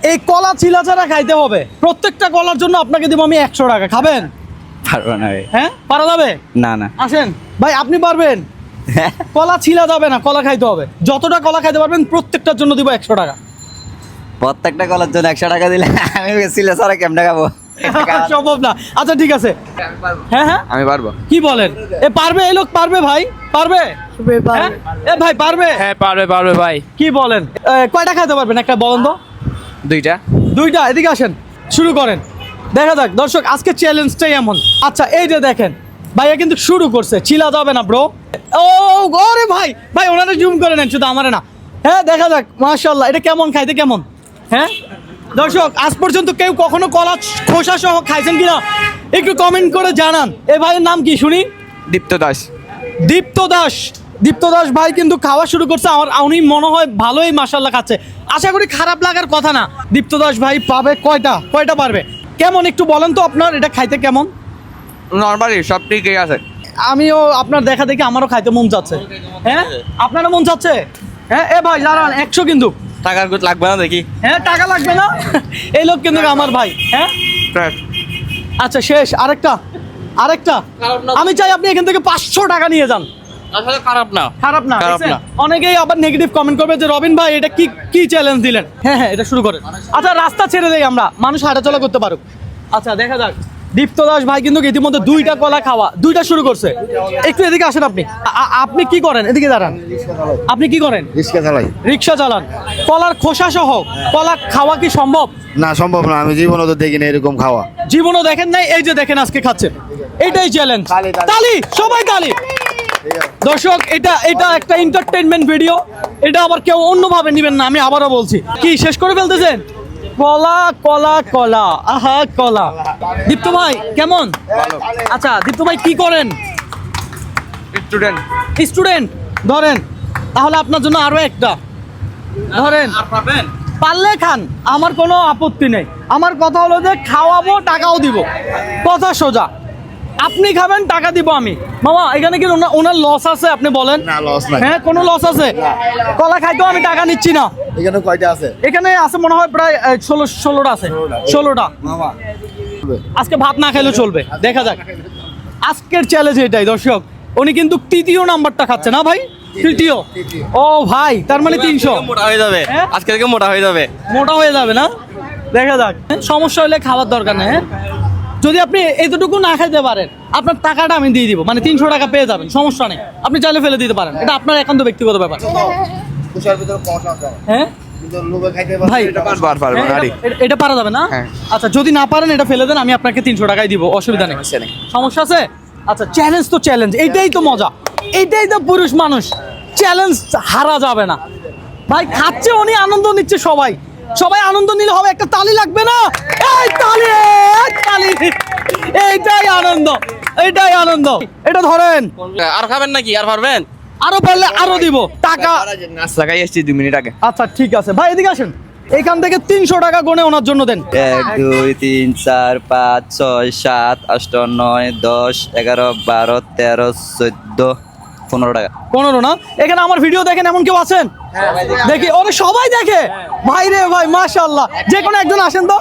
এই কলা চিলা ছাড়া খাইতে হবে, প্রত্যেকটা কলার জন্য আপনাকে দিব আমি 100 টাকা। খাবেন? পারবো না ভাই। হ্যাঁ, পারা যাবে? না না। আসেন ভাই, আপনি পারবেন? কলা ছিলা যাবে না, কলা খাইতে হবে। যতটা কলা খাইতে পারবেন প্রত্যেকটার জন্য দিব 100 টাকা। প্রত্যেকটা কলার জন্য 100 টাকা দিলে আমি সিলে সারা কেমনে খাবো? সম্ভব না। আচ্ছা ঠিক আছে। হ্যাঁ হ্যাঁ, আমি পারবো। কি বলেন? এ পারবে, এই লোক পারবে ভাই, পারবে? হ্যাঁ? এ ভাই পারবে? হ্যাঁ পারবে পারবে ভাই। কি বলেন? কয়টা খাইতে পারবেন একটা বলেন তো? দুইটা। দুইটা। এদিকে আসেন, শুরু করেন, দেখা যাক। দর্শক, আজকে চ্যালেঞ্জটাই এমন। আচ্ছা এই যে দেখেন, ভাইয়া কিন্তু শুরু করছে। ছিলা যাবে না ব্রো। ও ওরে ভাই, ভাই ওনারা জুম করে নেন, শুধু আমারে না। হ্যাঁ, দেখা যাক। মাশাআল্লাহ, এটা কেমন খাইতে, কেমন? হ্যাঁ দর্শক, আজ পর্যন্ত কেউ কখনো কলা খোসা সহ খাইছেন কিনা একটু কমেন্ট করে জানান। এই ভাইয়ের নাম কি শুনি? দীপ্ত দাস। দীপ্ত দাস। দীপ্ত দাস ভাই কিন্তু খাওয়া শুরু করছে। আমার উনি মনে হয় ভালোই মাশাআল্লাহ খাচ্ছে। আশা করি খারাপ লাগার কথা না। দীপ্ত দাস ভাই পাবে কয়টা পারবে? কেমন একটু বলেন তো, আপনার এটা খাইতে কেমন? নরমালি সব ঠিকই আছে। আমিও আপনার দেখা দেখি আমারও খাইতে মন চাচ্ছে। হ্যাঁ, আপনারও মন চাচ্ছে? হ্যাঁ, এ ভাই দাঁড়ান, 100 কিন্তু। টাকার গুট লাগবে না দেখি। হ্যাঁ, টাকা লাগবে না। এই লোক কিন্তু আমার ভাই। হ্যাঁ, আচ্ছা শেষ। আরেকটা। আমি চাই আপনি এখান থেকে 500 টাকা নিয়ে যান। আসলে খারাপ না। খারাপ না, খারাপ দেখছেন? না। অনেকেই আবার নেগেটিভ কমেন্ট করবে যে রবিন ভাই এটা কি চ্যালেঞ্জ দিলেন। হ্যাঁ হ্যাঁ, এটা শুরু করেন। আচ্ছা, রাস্তা ছেড়ে দেই আমরা, মানুষ হাঁটাচলা করতে পারুক। আচ্ছা দেখা যাক। দীপ্ত দাস ভাই কিন্তু ইতিমধ্যে 2টা কলা খাওয়া, 2টা শুরু করছে। একটু এদিকে আসেন আপনি। আপনি কি করেন? এদিকে দাঁড়ান। আপনি কি করেন? রিক্সা চালাই। রিক্সা চালান। কলার খোসা সহ কলা খাওয়া কি সম্ভব? না, সম্ভব না। আমি জীবনে তো দেখিনি এরকম খাওয়া। জীবনও দেখেন নাই, এই যে দেখেন আজকে খাচ্ছেন। এটাই চ্যালেঞ্জ। তালি, সবাই তালি। দর্শক, এটা একটা এন্টারটেইনমেন্ট ভিডিও। এটা আবার কেউ অন্যভাবে নেবেন না, আমি আবারও বলছি। কি শেষ করে ফেলতেছেন? কলা কলা কলা, আহা কলা। দীপ্ত ভাই কেমন? আচ্ছা দীপ্ত ভাই কি করেন? স্টুডেন্ট। ধরেন তাহলে আপনার জন্য আরো একটা ধরেন। পারলে খান, আমার কোনো আপত্তি নেই। আমার কথা হলো যে খাওয়াবো, টাকাও দিব, কথা সোজা। আপনি খাবেন, টাকা দিব আমি। মামা এখানে কি ওনার লস আছে? আপনি বলেন। না, লস নাই। হ্যাঁ, কোনো লস আছে? কলা খাইতেও আমি টাকা নিচ্ছি না। এখানে কয়টা আছে? এখানে আছে মনে হয় প্রায় 16টা আছে। 16টা। আজকে ভাত না খাইলেও চলবে, দেখা যাক। আজকের চ্যালেঞ্জ এটাই দর্শক। উনি কিন্তু 3য় নাম্বারটা খাচ্ছে না ভাই? 3য়। ও ভাই, তার মানে 300। মোটা হয়ে যাবে। হ্যাঁ? আজকে থেকে মোটা হয়ে যাবে। মোটা হয়ে যাবে না? দেখা যাক। সমস্যা হলে খাওয়ার দরকার নেই। হ্যাঁ, যদি আপনি এতটুকু না খাইতে পারেন, আপনার টাকাটা আমি দিয়ে দিব, মানে 300 টাকা পেয়ে যাবেন, সমস্যা নেই। আপনি চাইলে ফেলে দিতে পারেন, এটা আপনার একান্ত ব্যক্তিগত ব্যাপার। কুশার ভিতরে কষা আছে। হ্যাঁ কিন্তু লোকে খাইতে ভাই, পারবো না। এটা পারা যাবে না? হ্যাঁ। আচ্ছা, যদি না পারেন এটা ফেলে দেন, আমি আপনাকে 300 টাকাই দিব, অসুবিধা নেই। সমস্যা আছে? আচ্ছা, চ্যালেঞ্জ তো চ্যালেঞ্জ, এইটাই তো মজা, এইটাই তো পুরুষ মানুষ। চ্যালেঞ্জ হারা যাবে না ভাই। খাচ্ছে উনি, আনন্দ নিচ্ছে সবাই। সবাই আনন্দ নিলে হবে, একটা তালি লাগবে না? এই তালি, এইটাই আনন্দ, এইটাই আনন্দ। এটা ধরেন। আর খাবেন নাকি? আর পারবেন? আরো পারলে আরো দিব টাকা। নাস্তা খাই এসেছি 2 মিনিট আগে। আচ্ছা ঠিক আছে ভাই, এদিকে আসেন। এখান থেকে 300 টাকা গনে ওনার জন্য দেন। 1 2 3 4 5 6 7 8 9 10 11 12 13 14 15 টাকা। 15 না? এখানে আমার ভিডিও দেখেন এমন কেউ আছেন? দেখি, ওরে সবাই দেখে ভাই রে ভাই, মাশাআল্লাহ। যে কোনো একজন আসেন তো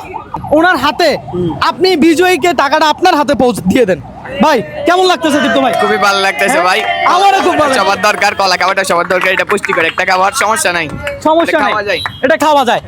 ওনার হাতে, আপনি বিজয়ীকে টাকাটা আপনার হাতে পৌঁছে দিয়ে দেন। ভাই কেমন লাগতেছে দীপ্ত ভাই? খুবই ভালো লাগতেছে ভাই। আমারও খুব ভালো। সবার দরকার কলা খাওয়াটা, সবার দরকার। এটা পুষ্টিকর একটা খাবার, সমস্যা নাই। সমস্যা এটা নেই, খাওয়া যায়। এটা খাওয়া যায়।